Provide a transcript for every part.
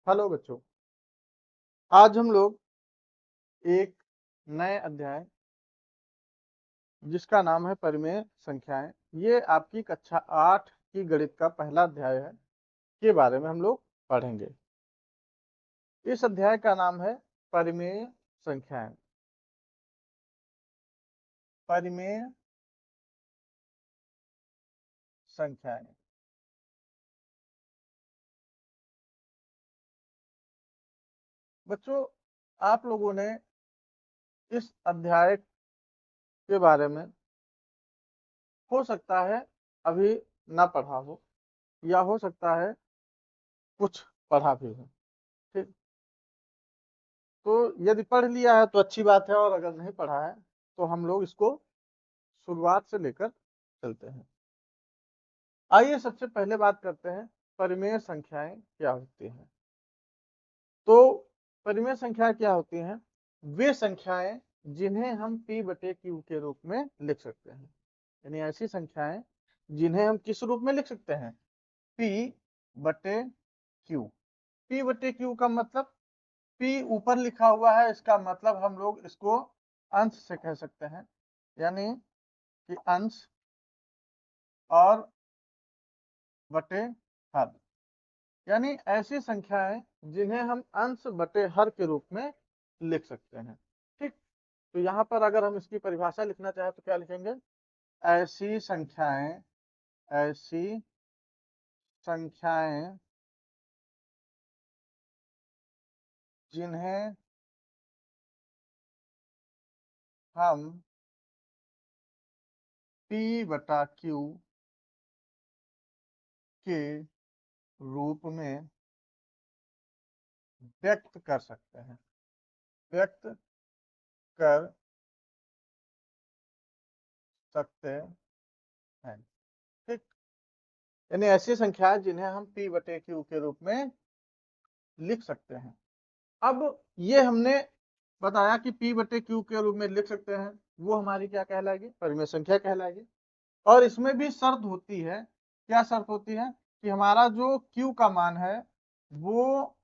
Hello बच्चों, आज हम लोग एक नए अध्याय जिसका नाम है परिमेय संख्याएं, ये आपकी कक्षा 8 की गणित का पहला अध्याय है के बारे में हम लोग पढ़ेंगे। इस अध्याय का नाम है परिमेय संख्याएं। परिमेय संख्याएं। बच्चों, आप लोगों ने इस अध्याय के बारे में हो सकता है अभी ना पढ़ा हो या हो सकता है कुछ पढ़ा भी हो। ठीक, तो यदि पढ़ लिया है तो अच्छी बात है, और अगर नहीं पढ़ा है तो हम लोग इसको शुरुआत से लेकर चलते हैं। आइए सबसे पहले बात करते हैं परिमेय संख्याएं क्या होती हैं। तो परिमेय संख्या क्या होती हैं? वे संख्याएं जिन्हें हम p बटे q के रूप में लिख सकते हैं, यानी ऐसी संख्याएं जिन्हें हम किस रूप में लिख सकते हैं? p बटे q। p बटे q का मतलब, p ऊपर लिखा हुआ है, इसका मतलब हम लोग इसको अंश से कह सकते हैं, यानी कि अंश और बटे हर, यानी ऐसी संख्याएं जिन्हें हम अंश बटे हर के रूप में लिख सकते हैं। ठीक, तो यहाँ पर अगर हम इसकी परिभाषा लिखना चाहें तो क्या लिखेंगे? ऐसी संख्याएं, ऐसी संख्याएं जिन्हें हम p बटा q के रूप में व्यक्त कर सकते हैं, व्यक्त कर सकते हैं। ठीक, यानी ऐसी संख्याएं जिन्हें हम p बटे q के रूप में लिख सकते हैं। अब ये हमने बताया कि p बटे q के रूप में लिख सकते हैं, वो हमारी क्या कहलाएगी? परिमेय संख्या कहलाएगी। और इसमें भी शर्त होती है। क्या शर्त होती है? कि हमारा जो q का मान है वो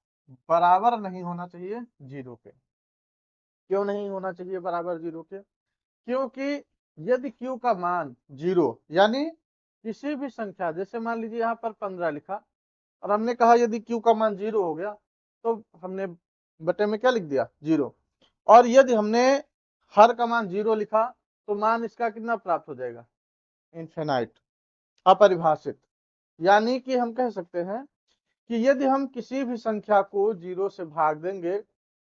बराबर नहीं होना चाहिए जीरो के। क्यों नहीं होना चाहिए बराबर जीरो के? क्योंकि यदि q का मान जीरो, यानी किसी भी संख्या, जैसे मान लीजिए यहाँ पर 15 लिखा और हमने कहा यदि q का मान जीरो हो गया तो हमने बटे में क्या लिख दिया? जीरो। और यदि हमने हर का मान जीरो लिखा तो मान इसका कितना प्राप्त हो जाएगा? इनफिनाइट, अपरिभाषित। यानी कि हम कह सकते हैं कि यदि हम किसी भी संख्या को जीरो से भाग देंगे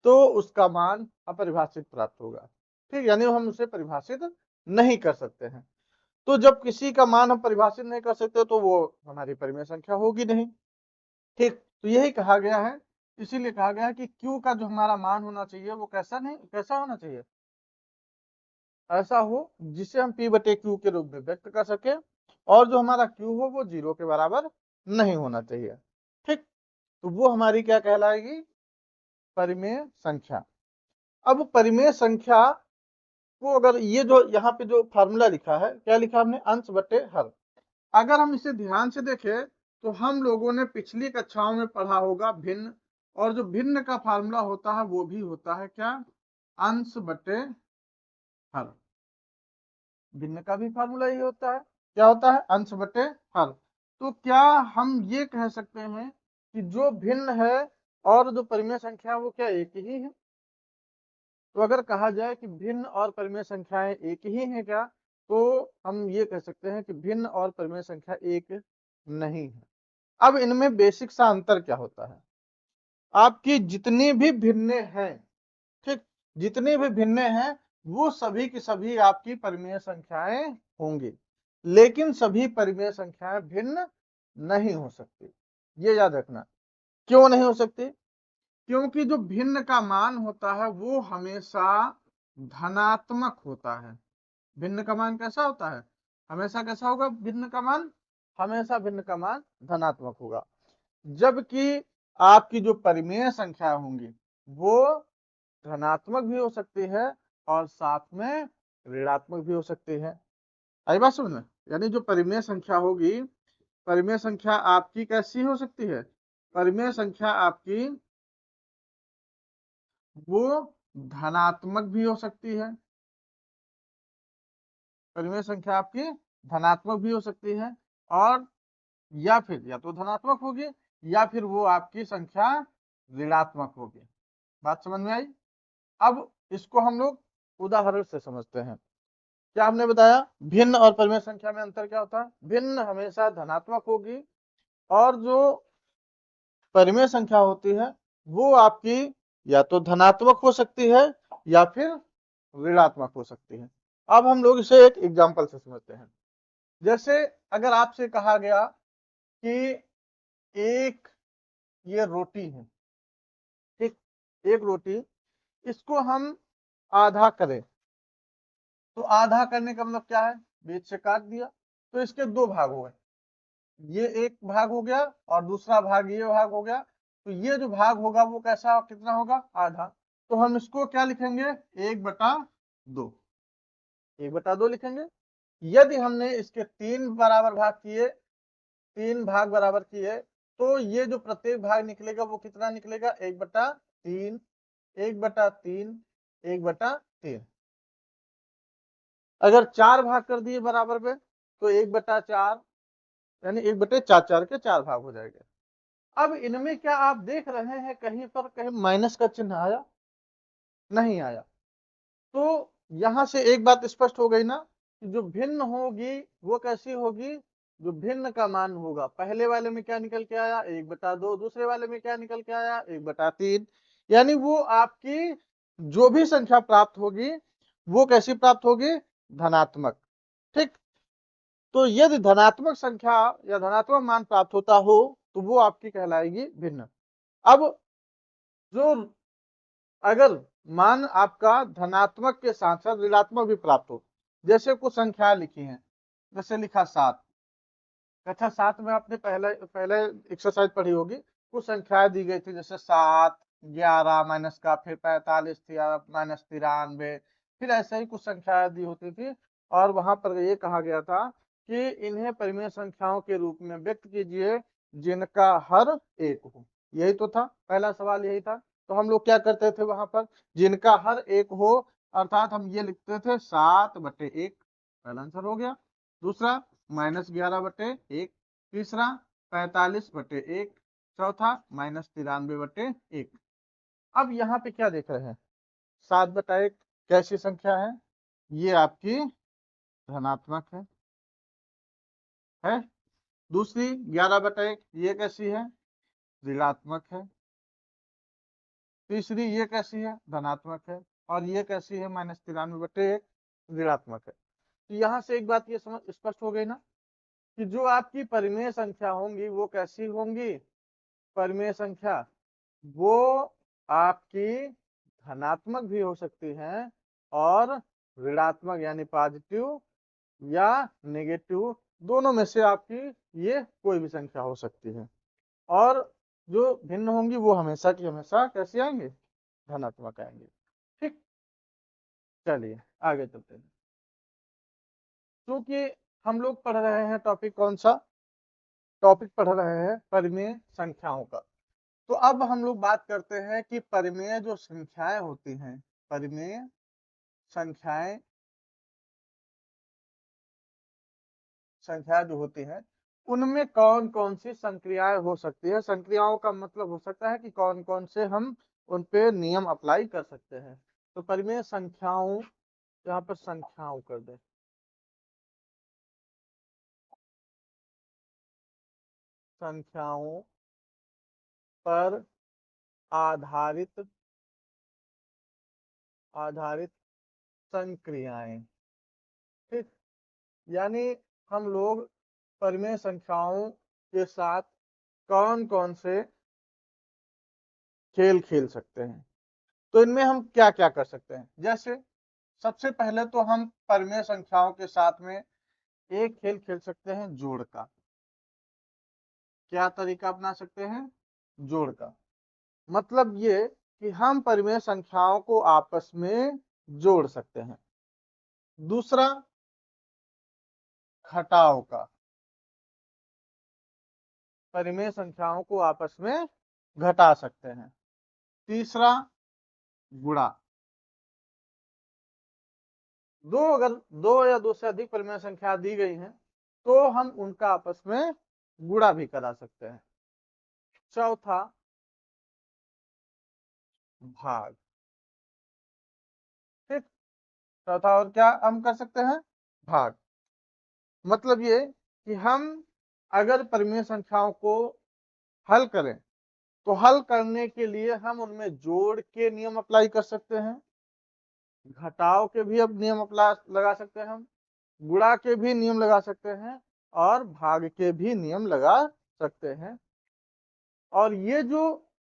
तो उसका मान अपरिभाषित प्राप्त होगा। ठीक, यानी हम उसे परिभाषित नहीं कर सकते हैं। तो जब किसी का मान हम परिभाषित नहीं कर सकते तो वो हमारी परिमेय संख्या होगी नहीं। ठीक, तो यही कहा गया है, इसीलिए कहा गया है कि q का जो हमारा मान होना चाहिए वो कैसा होना चाहिए? ऐसा हो जिसे हम p बटे q के रूप में व्यक्त कर सके, और जो हमारा q हो वो जीरो के बराबर नहीं होना चाहिए। ठीक, तो वो हमारी क्या कहलाएगी? परिमेय संख्या। अब परिमेय संख्या को, अगर ये जो यहाँ पे जो फार्मूला लिखा है, क्या लिखा हमने? अंश बटे हर। अगर हम इसे ध्यान से देखें तो हम लोगों ने पिछली कक्षाओं में पढ़ा होगा भिन्न, और जो भिन्न का फार्मूला होता है वो भी होता है क्या? अंश बटे हर। भिन्न का भी फार्मूला ये होता है, क्या होता है? अंश बटे हर। तो क्या हम ये कह सकते हैं कि जो भिन्न है और जो परिमेय संख्या है वो क्या एक ही है? तो अगर कहा जाए कि भिन्न और परिमेय संख्याएं एक ही हैं क्या, तो हम ये कह सकते हैं कि भिन्न और परिमेय संख्या एक नहीं है। अब इनमें बेसिक सा अंतर क्या होता है? आपकी जितनी भी भिन्न हैं, ठीक, जितनी भी भिन्न हैं वो सभी की सभी आपकी परिमेय संख्याएं होंगी, लेकिन सभी परिमेय संख्याएं भिन्न नहीं हो सकती। ये याद रखना। क्यों नहीं हो सकती? क्योंकि जो भिन्न का मान होता है वो हमेशा धनात्मक होता है। भिन्न का मान कैसा होता है? हमेशा कैसा होगा भिन्न का मान? हमेशा भिन्न का मान धनात्मक होगा। जबकि आपकी जो परिमेय संख्या होंगी वो धनात्मक भी हो सकती है और साथ में ऋणात्मक भी हो सकती है। आई बात समझ में? यानी जो परिमेय संख्या होगी, परिमेय संख्या आपकी कैसी हो सकती है? परिमेय संख्या आपकी वो धनात्मक भी हो सकती है, परिमेय संख्या आपकी धनात्मक भी हो सकती है, और या फिर या तो धनात्मक होगी या फिर वो आपकी संख्या ऋणात्मक होगी। बात समझ में आई? अब इसको हम लोग उदाहरण से समझते हैं। क्या हमने बताया भिन्न और परिमेय संख्या में अंतर क्या होता है? भिन्न हमेशा धनात्मक होगी और जो परिमेय संख्या होती है वो आपकी या तो धनात्मक हो सकती है या फिर ऋणात्मक हो सकती है। अब हम लोग इसे एक एग्जांपल से समझते हैं। जैसे अगर आपसे कहा गया कि एक ये रोटी है, ठीक, एक रोटी, इसको हम आधा करें, तो आधा करने का मतलब क्या है? बीच से काट दिया, तो इसके दो भाग हो गए, ये एक भाग हो गया और दूसरा भाग ये भाग हो गया। तो ये जो भाग होगा वो कैसा कितना होगा? आधा। तो हम इसको क्या लिखेंगे? 1/2, 1/2 लिखेंगे। यदि हमने इसके 3 बराबर भाग किए, 3 भाग बराबर किए, तो ये जो प्रत्येक भाग निकलेगा वो कितना निकलेगा? 1/3, 1/3, 1/3। अगर 4 भाग कर दिए बराबर में तो 1/4, यानी 1/4 के 4 भाग हो जाएंगे। अब इनमें क्या आप देख रहे हैं कहीं पर कहीं माइनस का चिन्ह आया? नहीं आया। तो यहां से एक बात स्पष्ट हो गई ना कि जो भिन्न होगी वो कैसी होगी? जो भिन्न का मान होगा, पहले वाले में क्या निकल के आया? 1/2, दूसरे वाले में क्या निकल के आया? 1/3। यानी वो आपकी जो भी संख्या प्राप्त होगी वो कैसी प्राप्त होगी? धनात्मक। ठीक, तो यदि धनात्मक संख्या या धनात्मक मान प्राप्त होता हो तो वो आपकी कहलाएगी भिन्न। अब जो अगर मान आपका धनात्मक के साथ साथ ऋणात्मक भी प्राप्त हो, जैसे कुछ संख्या लिखी हैं, जैसे लिखा 7, कक्षा 7 में आपने पहले पहले एक्सरसाइज पढ़ी होगी, कुछ संख्याएं दी गई थी जैसे 7, 11 माइनस का, फिर 45 थी माइनस 93, फिर ऐसे ही कुछ संख्याएं दी होती थी और वहां पर ये कहा गया था कि इन्हें परिमेय संख्याओं के रूप में व्यक्त कीजिए जिनका हर एक हो। यही तो था, पहला सवाल यही था। तो हम लोग क्या करते थे वहां पर? जिनका हर एक हो, अर्थात हम ये लिखते थे 7/1, पहला आंसर हो गया। दूसरा -11/1, तीसरा 45/1, चौथा -93/1। अब यहाँ पे क्या देख रहे हैं? 7/1 कैसी संख्या है? ये आपकी धनात्मक है। दूसरी 11/1 ये कैसी है? ऋणात्मक है। तीसरी ये कैसी है? धनात्मक है। और ये कैसी है? -93/1, ऋणात्मक है। तो यहाँ से एक बात ये समझ स्पष्ट हो गई ना कि जो आपकी परिमेय संख्या होंगी वो कैसी होंगी? परिमेय संख्या वो आपकी धनात्मक भी हो सकती है और ऋणात्मक यानी पॉजिटिव या नेगेटिव, दोनों में से आपकी ये कोई भी संख्या हो सकती है। और जो भिन्न होंगी वो हमेशा की हमेशा कैसी आएंगे? धनात्मक आएंगे। ठीक, चलिए आगे चलते हैं। क्योंकि हम लोग पढ़ रहे हैं टॉपिक कौन सा? टॉपिक पढ़ रहे हैं परिमेय संख्याओं का। तो अब हम लोग बात करते हैं कि परिमेय जो संख्याएं होती हैं, परिमेय संख्याएं जो होती हैं उनमें कौन कौन सी संक्रियाएं हो सकती है? संक्रियाओं का मतलब हो सकता है कि कौन कौन से हम उन पे नियम अप्लाई कर सकते हैं। तो परिमेय संख्याओं, यहाँ पर संख्याओं कर दे, संख्याओं पर आधारित आधारित संक्रियाएं। ठीक, यानी हम लोग परिमेय संख्याओं के साथ कौन कौन से खेल खेल सकते हैं? तो इनमें हम क्या क्या कर सकते हैं? जैसे सबसे पहले तो हम परिमेय संख्याओं के साथ में एक खेल खेल सकते हैं जोड़ का। क्या तरीका अपना सकते हैं? जोड़ का मतलब ये कि हम परिमेय संख्याओं को आपस में जोड़ सकते हैं। दूसरा घटाव का, परिमेय संख्याओं को आपस में घटा सकते हैं। तीसरा, गुणा। अगर दो या दो से अधिक परिमेय संख्या दी गई हैं तो हम उनका आपस में गुणा भी करा सकते हैं। चौथा, भाग। ठीक, चौथा और क्या हम कर सकते हैं? भाग। मतलब ये कि हम अगर परिमेय संख्याओं को हल करें तो हल करने के लिए हम उनमें जोड़ के नियम अप्लाई कर सकते हैं, घटाव के भी अब नियम अप्लाई लगा सकते हैं, हम गुणा के भी नियम लगा सकते हैं और भाग के भी नियम लगा सकते हैं। और ये जो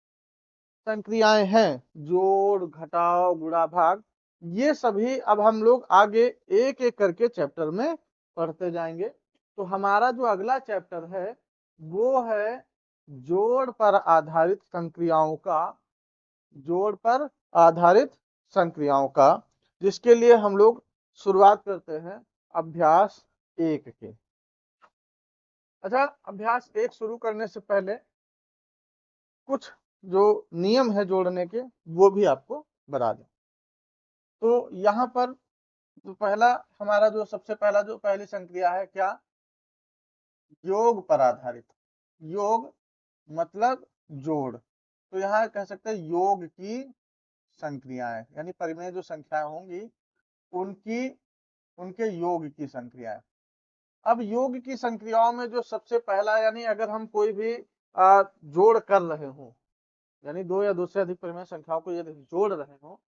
संक्रियाएं हैं, जोड़, घटाव, गुणा, भाग, ये सभी अब हम लोग आगे एक एक करके चैप्टर में पढ़ते जाएंगे। तो हमारा जो अगला चैप्टर है वो है जोड़ पर आधारित संक्रियाओं का, जोड़ पर आधारित संक्रियाओं का, जिसके लिए हम लोग शुरुआत करते हैं अभ्यास 1 के। अच्छा, अभ्यास 1 शुरू करने से पहले कुछ जो नियम है जोड़ने के वो भी आपको बता दें। तो यहाँ पर जो पहला हमारा जो सबसे पहला जो पहली संक्रिया है, क्या? योग पर आधारित। योग मतलब जोड़। तो यहाँ कह सकते हैं योग की संक्रियाएं, यानी परिमेय जो संख्याएं होंगी उनकी उनके योग की संक्रियाएं। अब योग की संक्रियाओं में जो सबसे पहला, यानी अगर हम कोई भी जोड़ कर रहे हो, यानी दो या दो से अधिक परिमेय संख्याओं को यदि जोड़ रहे हो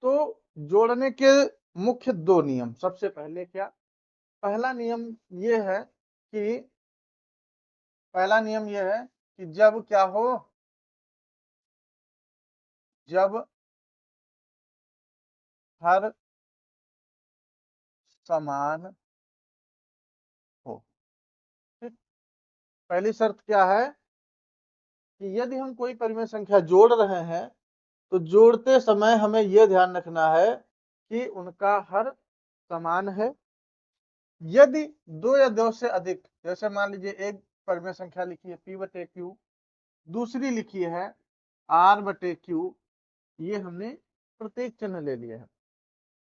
तो जोड़ने के मुख्य दो नियम। सबसे पहले क्या? पहला नियम ये है कि जब क्या हो, जब हर समान हो। ठीक? पहली शर्त क्या है कि यदि हम कोई परिमेय संख्या जोड़ रहे हैं तो जोड़ते समय हमें यह ध्यान रखना है कि उनका हर समान है। यदि दो या दो से अधिक, जैसे मान लीजिए एक परिमेय संख्या लिखी है p/q, दूसरी लिखी है r/q, ये हमने प्रत्येक चिन्ह ले लिए हैं।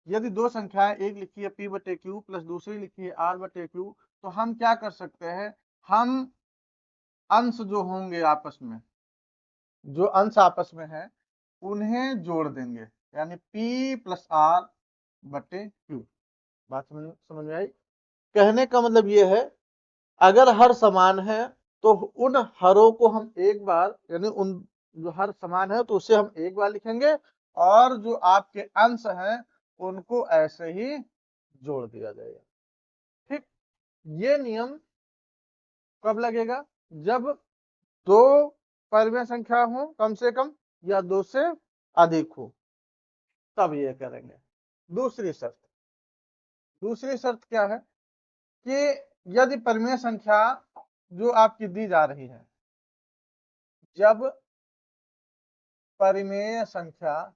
यदि दो संख्याएं, एक लिखी है p/q प्लस दूसरी लिखी है r/q, तो हम क्या कर सकते हैं, हम अंश जो होंगे आपस में, जो अंश आपस में है उन्हें जोड़ देंगे, यानी p + r/q। बात समझ में आई? कहने का मतलब ये है, अगर हर समान है तो उन हरों को हम एक बार, यानी उन जो हर समान है तो उसे हम एक बार लिखेंगे और जो आपके अंश हैं उनको ऐसे ही जोड़ दिया जाएगा। ठीक, ये नियम कब लगेगा? जब दो परिमेय संख्या हो कम से कम या दो से अधिक हो, तब ये करेंगे। दूसरी शर्त क्या है कि यदि परिमेय संख्या जो आपकी दी जा रही है, जब परिमेय संख्या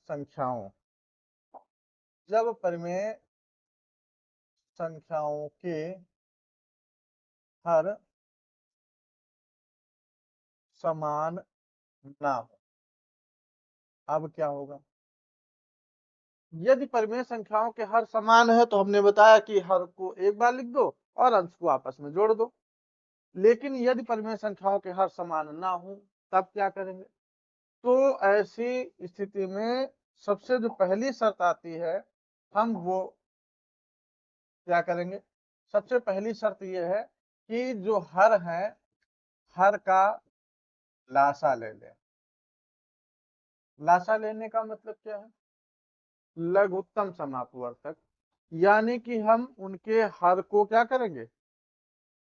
संख्याओं, जब परिमेय संख्याओं के हर समान ना हो, अब क्या होगा? यदि परिमेय संख्याओं के हर समान है तो हमने बताया कि हर को एक बार लिख दो और अंश को आपस में जोड़ दो। लेकिन यदि परिमेय संख्याओं के हर समान ना हो तब क्या करेंगे? तो ऐसी स्थिति में सबसे जो पहली शर्त आती है, हम वो क्या करेंगे? सबसे पहली शर्त ये है कि जो हर है, हर का लासा ले लें। लासा लेने का मतलब क्या है? लघुत्तम समापवर्तक, यानी कि हम उनके हर को क्या करेंगे?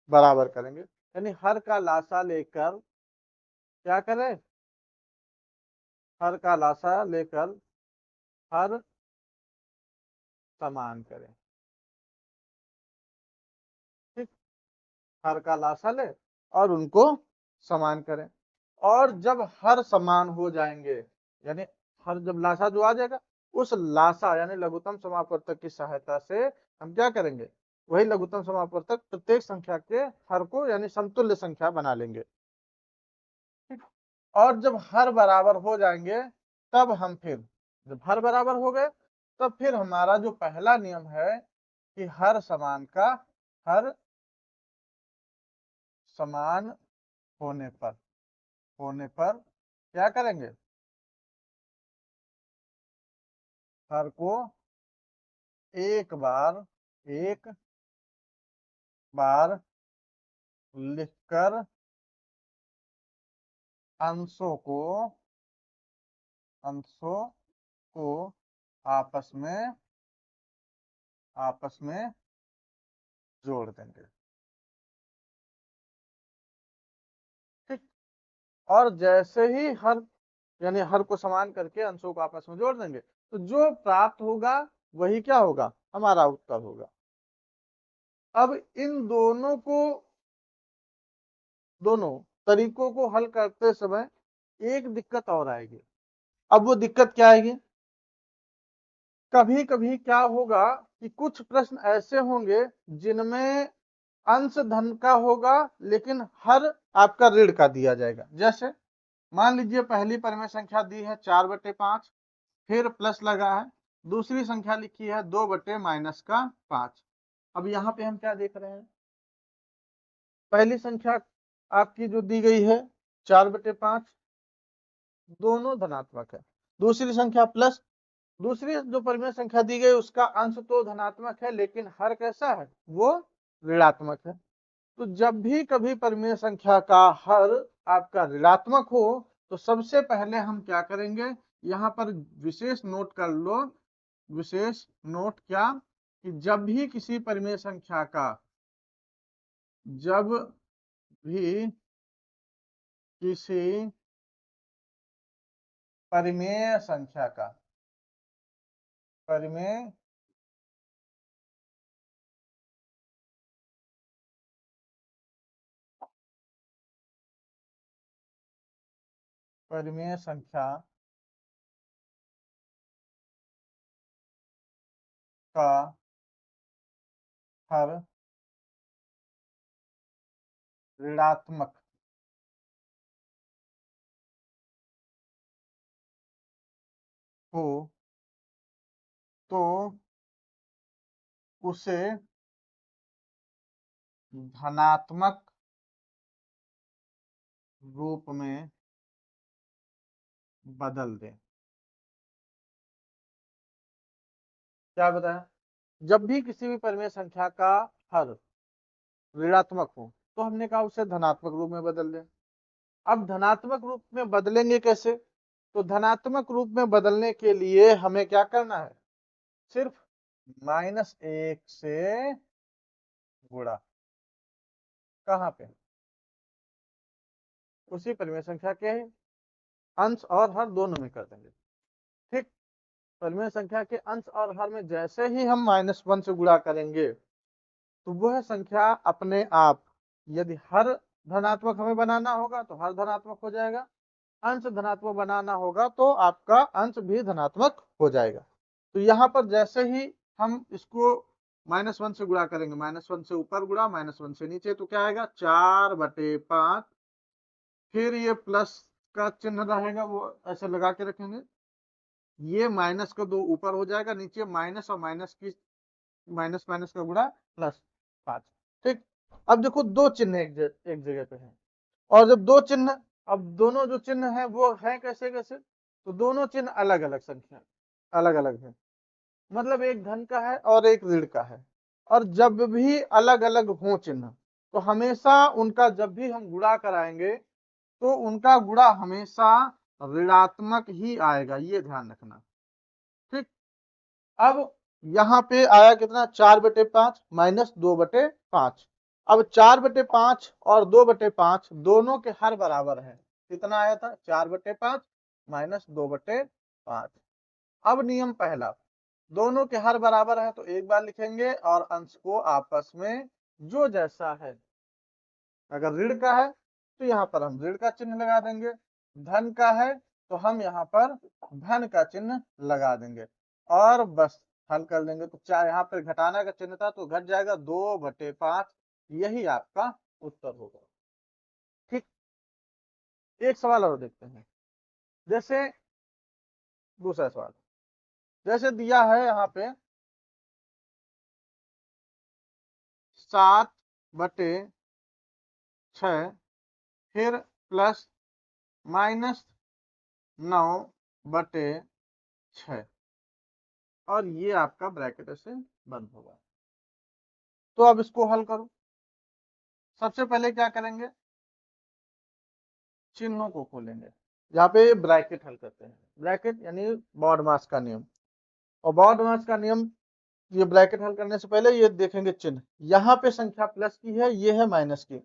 बराबर करेंगे। यानी हर का लासा लेकर क्या करें? हर का लासा लेकर हर समान करें। ठीक, हर का लासा ले और उनको समान करें। और जब हर समान हो जाएंगे यानी हर जब लासा जो आ जाएगा, उस लासा यानी लघुत्तम समापवर्तक की सहायता से हम क्या करेंगे, वही लघुत्तम समापवर्तक प्रत्येक संख्या के हर को यानी समतुल्य संख्या बना लेंगे। ठीक। और जब हर बराबर हो जाएंगे, तब हम फिर जब हर बराबर हो गए, तब फिर हमारा जो पहला नियम है कि हर समान का हर समान होने पर क्या करेंगे, हर को एक बार लिखकर अंशों को आपस में जोड़ देंगे। ठीक। और जैसे ही हर यानी हर को समान करके अंशों को आपस में जोड़ देंगे, तो जो प्राप्त होगा वही क्या होगा, हमारा उत्तर होगा। अब इन दोनों तरीकों को हल करते समय एक दिक्कत और आएगी। अब वो दिक्कत क्या आएगी, कभी कभी क्या होगा कि कुछ प्रश्न ऐसे होंगे जिनमें अंश धन का होगा लेकिन हर आपका ऋण का दिया जाएगा। जैसे मान लीजिए पहली परिमेय संख्या दी है 4/5, फिर प्लस लगा है, दूसरी संख्या लिखी है 2/-5। अब यहाँ पे हम क्या देख रहे हैं, पहली संख्या आपकी जो दी गई है 4/5, दोनों धनात्मक है। दूसरी संख्या प्लस, दूसरी जो परिमेय संख्या दी गई उसका अंश तो धनात्मक है लेकिन हर कैसा है, वो ऋणात्मक है। तो जब भी कभी परिमेय संख्या का हर आपका ऋणात्मक हो, तो सबसे पहले हम क्या करेंगे, यहाँ पर विशेष नोट कर लो, विशेष नोट क्या, कि जब भी किसी परिमेय संख्या का जब भी किसी परिमेय संख्या का परिमेय परिमेय संख्या का हर ऋणात्मक हो तो उसे धनात्मक रूप में बदल दें। क्या बताया, जब भी किसी भी परिमेय संख्या का हर ऋणात्मक हो तो हमने कहा उसे धनात्मक रूप में बदल दें। अब धनात्मक रूप में बदलेंगे कैसे, तो धनात्मक रूप में बदलने के लिए हमें क्या करना है, सिर्फ -1 से गुणा, कहाँ पे, उसी परिमेय संख्या के अंश और हर दोनों में कर देंगे। ठीक। परिमेय संख्या के अंश और हर में जैसे ही हम -1 से गुणा करेंगे, तो वह संख्या अपने आप, यदि हर धनात्मक हमें बनाना होगा तो हर धनात्मक हो जाएगा, अंश धनात्मक बनाना होगा तो आपका अंश भी धनात्मक हो जाएगा। तो यहाँ पर जैसे ही हम इसको -1 से गुणा करेंगे, -1 से ऊपर गुणा -1 से नीचे, तो क्या आएगा 4/5, फिर ये प्लस का चिन्ह रहेगा वो ऐसे लगा के रखेंगे, ये माइनस का 2 ऊपर हो जाएगा, नीचे माइनस और माइनस की माइनस माइनस का गुणा +5। ठीक। अब देखो दो चिन्ह एक जगह पे है, और जब दो चिन्ह, अब दोनों जो चिन्ह है वो है कैसे कैसे, तो दोनों चिन्ह अलग अलग संख्या अलग अलग है, मतलब एक धन का है और एक ऋण का है। और जब भी अलग अलग हो चिन्ह, तो हमेशा उनका जब भी हम गुणा कराएंगे तो उनका गुणा हमेशा ऋणात्मक ही आएगा, ये ध्यान रखना। ठीक। अब यहाँ पे आया कितना, 4/5 -2/5। अब 4/5 और 2/5 दोनों के हर बराबर है, कितना आया था 4/5 -2/5। अब नियम पहला, दोनों के हर बराबर है तो एक बार लिखेंगे और अंश को आपस में जो जैसा है, अगर ऋण का है तो यहाँ पर हम ऋण का चिन्ह लगा देंगे, धन का है तो हम यहाँ पर धन का चिन्ह लगा देंगे और बस हल कर लेंगे। तो चाहे यहाँ पर घटाना का चिन्ह था तो घट जाएगा 2/5, यही आपका उत्तर होगा। ठीक, एक सवाल और देखते हैं। जैसे दूसरा सवाल जैसे दिया है यहाँ पे 7/6 फिर प्लस -9/6 और ये आपका ब्रैकेट से बंद होगा। तो अब इसको हल करो। सबसे पहले क्या करेंगे, चिन्हों को खोलेंगे। यहाँ पे ब्रैकेट हल करते हैं। ब्रैकेट यानी बॉडमास का नियम, और बॉडमास का नियम ये ब्रैकेट हल करने से पहले ये देखेंगे चिन्ह। यहाँ पे संख्या प्लस की है, ये है माइनस की,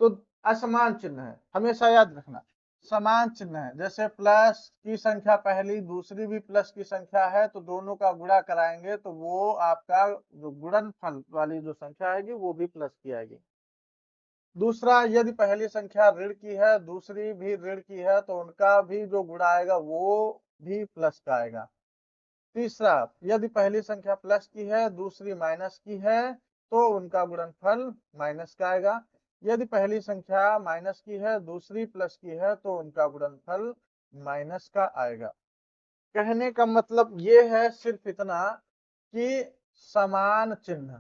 तो असमान चिन्ह है, हमेशा याद रखना। समान चिन्ह है, जैसे प्लस की संख्या पहली दूसरी भी प्लस की संख्या है तो दोनों का गुणा कराएंगे तो वो आपका जो गुणनफल वाली जो संख्या आएगी वो भी प्लस की आएगी। दूसरा, यदि पहली संख्या ऋण की है दूसरी भी ऋण की है तो उनका भी जो गुणा आएगा वो भी प्लस का आएगा। तीसरा, यदि पहली संख्या प्लस की है दूसरी माइनस की है तो उनका गुणनफल माइनस का आएगा। यदि पहली संख्या माइनस की है दूसरी प्लस की है तो उनका गुणनफल माइनस का आएगा। कहने का मतलब ये है सिर्फ इतना कि समान चिन्ह,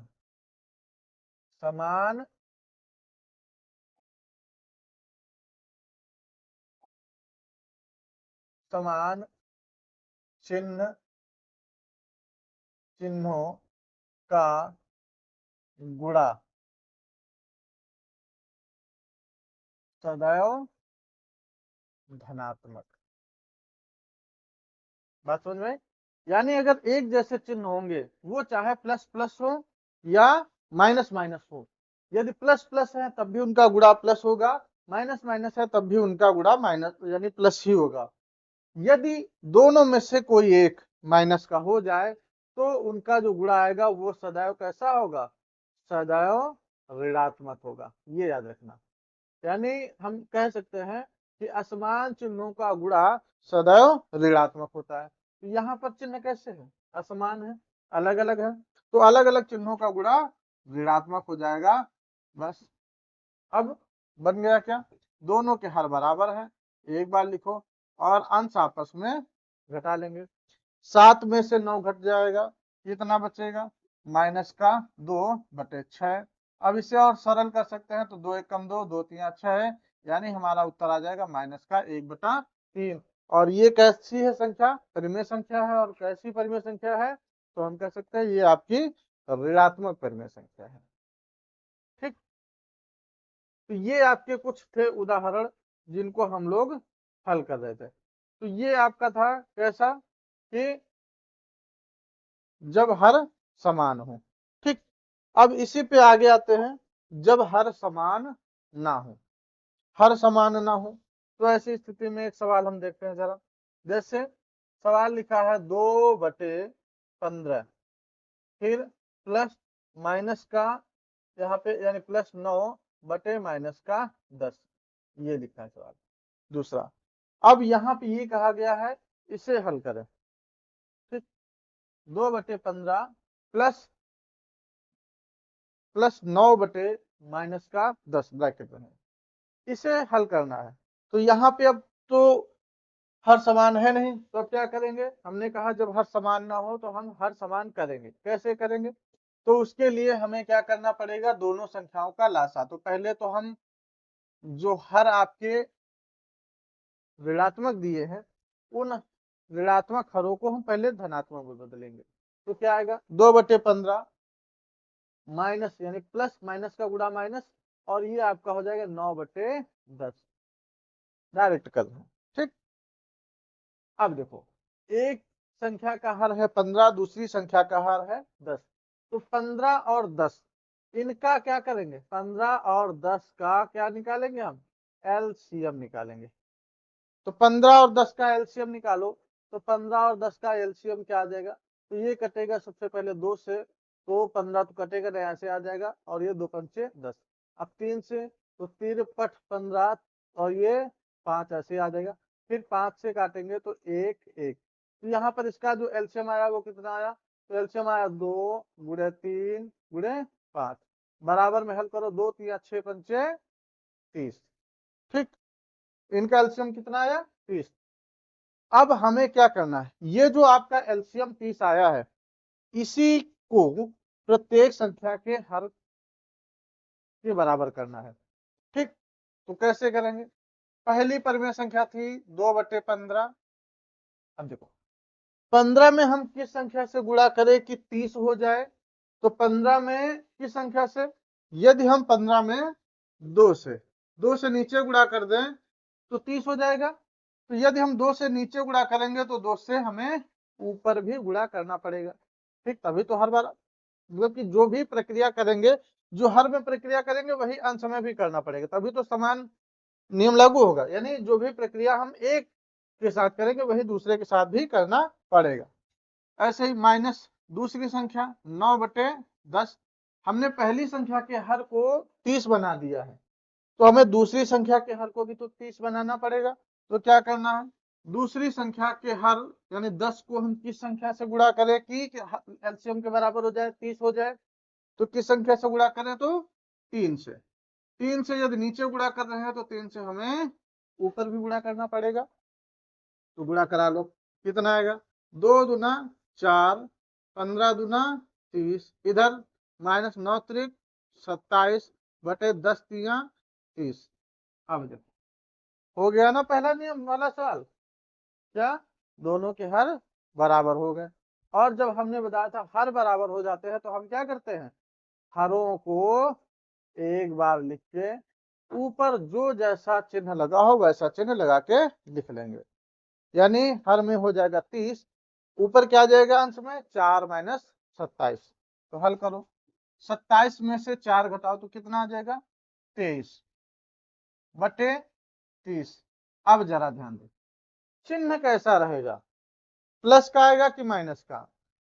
समान समान चिन्ह चिन्हों का गुणा सदैव धनात्मक। बात समझ में? यानी अगर एक जैसे चिन्ह होंगे वो चाहे प्लस प्लस हो या माइनस माइनस हो, यदि प्लस प्लस है तब भी उनका गुणा प्लस होगा, माइनस माइनस है तब भी उनका गुणा माइनस यानी प्लस ही होगा। यदि दोनों में से कोई एक माइनस का हो जाए तो उनका जो गुणा आएगा वो सदैव कैसा होगा, सदैव ऋणात्मक होगा। ये याद रखना। यानी हम कह सकते हैं कि असमान चिन्हों का गुणा सदैव ऋणात्मक होता है। तो यहाँ पर चिन्ह कैसे है, असमान है, अलग अलग है, तो अलग अलग चिन्हों का गुणा ऋणात्मक हो जाएगा। बस अब बन गया क्या, दोनों के हर बराबर है, एक बार लिखो और अंश आपस में घटा लेंगे। 7 में से 9 घट जाएगा, कितना बचेगा, माइनस का 2/6। अब इसे और सरल कर सकते हैं तो 2 एक कम 2, 2 3 6 है, यानी हमारा उत्तर आ जाएगा माइनस का 1/3। और ये कैसी है संख्या, परिमेय संख्या है, और कैसी परिमेय संख्या है तो हम कह सकते हैं ये आपकी ऋणात्मक परिमेय संख्या है। ठीक, तो ये आपके कुछ थे उदाहरण जिनको हम लोग हल कर रहे थे। तो ये आपका था कैसा कि जब हर समान हो। ठीक, अब इसी पे आगे आते हैं, जब हर समान ना हो। हर समान ना हो तो ऐसी स्थिति में एक सवाल हम देखते हैं जरा। जैसे सवाल लिखा है 2/15 फिर प्लस माइनस का यहाँ पे यानी +9/-10, ये लिखा है सवाल। दूसरा, अब यहाँ पे ये कहा गया है इसे हल करें। ठीक, 2/15 प्लस +9/-10 ब्रैकेट में है, इसे हल करना है। तो यहाँ पे अब तो हर समान है नहीं, तो अब क्या करेंगे, हमने कहा जब हर समान ना हो तो हम हर समान करेंगे। कैसे करेंगे, तो उसके लिए हमें क्या करना पड़ेगा, दोनों संख्याओं का लासा। तो पहले तो हम जो हर आपके ऋणात्मक दिए हैं उन ऋणात्मक हरों को हम पहले धनात्मक में बदलेंगे। तो क्या आएगा, 2/15 माइनस यानी प्लस माइनस का गुणा माइनस, और ये आपका हो जाएगा 9/10, डायरेक्ट कर रहे हैं। ठीक, अब देखो एक संख्या का हर है 15, दूसरी संख्या का हर है 10, तो 15 और 10 इनका क्या करेंगे, 15 और 10 का क्या निकालेंगे, हम एलसीएम निकालेंगे। तो 15 और 10 का एलसीएम निकालो, तो 15 और 10 का एलसीएम क्या आ जाएगा, तो ये कटेगा सबसे पहले 2 से, तो 15 तो कटेगा नहीं, ऐसे आ जाएगा, और ये 2 पंचे 10। अब 3 से तो 3 पट 15 और ये 5 ऐसे आ जाएगा। फिर 5 से काटेंगे तो 1 1। तो यहाँ पर इसका जो एलसीएम आया वो कितना आया, तो एलसीएम आया 2 गुणे 3 गुणे 5, बराबर में हल करो 2 3 6 पंचे 30। ठीक, इनका एलसीएम कितना आया 30। अब हमें क्या करना है, ये जो आपका एलसीएम 30 आया है इसी को प्रत्येक संख्या के हर के बराबर करना है। ठीक, तो कैसे करेंगे, पहली परिमेय संख्या थी 2/15। अब देखो 15 में हम किस संख्या से गुणा करें कि 30 हो जाए, तो 15 में किस संख्या से, यदि हम 15 में 2 से नीचे गुणा कर दें तो 30 हो जाएगा। तो यदि हम 2 से नीचे गुणा करेंगे तो 2 से हमें ऊपर भी गुणा करना पड़ेगा। ठीक, तभी तो हर बार मतलब कि जो भी प्रक्रिया करेंगे, जो हर में प्रक्रिया करेंगे वही अंश में भी करना पड़ेगा, तभी तो समान नियम लागू होगा। यानी जो भी प्रक्रिया हम एक के साथ करेंगे वही दूसरे के साथ भी करना पड़ेगा। ऐसे ही माइनस दूसरी संख्या 9/10। हमने पहली संख्या के हर को 30 बना दिया है, तो हमें दूसरी संख्या के हर को भी तो 30 बनाना पड़ेगा। तो क्या करना है, दूसरी संख्या के हर यानी 10 को हम किस संख्या से गुणा करें कि एलसीएम के बराबर हो जाए 30 हो जाए, तो किस संख्या से गुणा करें, तो 3 से। 3 से यदि नीचे गुणा कर रहे हैं तो 3 से हमें ऊपर भी गुणा करना पड़ेगा। तो गुणा करा लो, कितना आएगा, 2 दूना 4, 15 दूना 30, इधर माइनस 9 त्रिक 27/10 तिया 30। अब देखो हो गया ना पहला नियम वाला सवाल, क्या दोनों के हर बराबर हो गए। और जब हमने बताया था हर बराबर हो जाते हैं तो हम क्या करते हैं, हरों को एक बार लिख के ऊपर जो जैसा चिन्ह लगा हो वैसा चिन्ह लगा के लिख लेंगे। यानी हर में हो जाएगा 30, ऊपर क्या आ जाएगा अंश में 4 माइनस 27। तो हल करो, 27 में से 4 घटाओ तो कितना आ जाएगा 23/30। अब जरा ध्यान दो चिन्ह कैसा रहेगा, प्लस का आएगा कि माइनस का,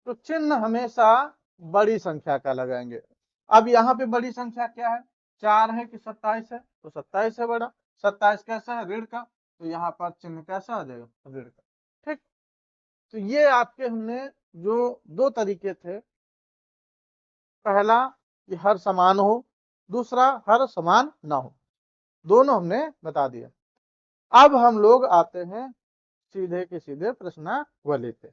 तो चिन्ह हमेशा बड़ी संख्या का लगाएंगे। अब यहाँ पे बड़ी संख्या क्या है, 4 है कि 27 है, तो 27 है बड़ा। 27 कैसा है, ऋण का, तो यहाँ पर चिन्ह कैसा आ जाएगा, ऋण का। ठीक, तो ये आपके हमने जो दो तरीके थे, पहला कि हर समान हो, दूसरा हर समान ना हो, दोनों हमने बता दिया। अब हम लोग आते हैं सीधे के सीधे प्रश्नावली पे।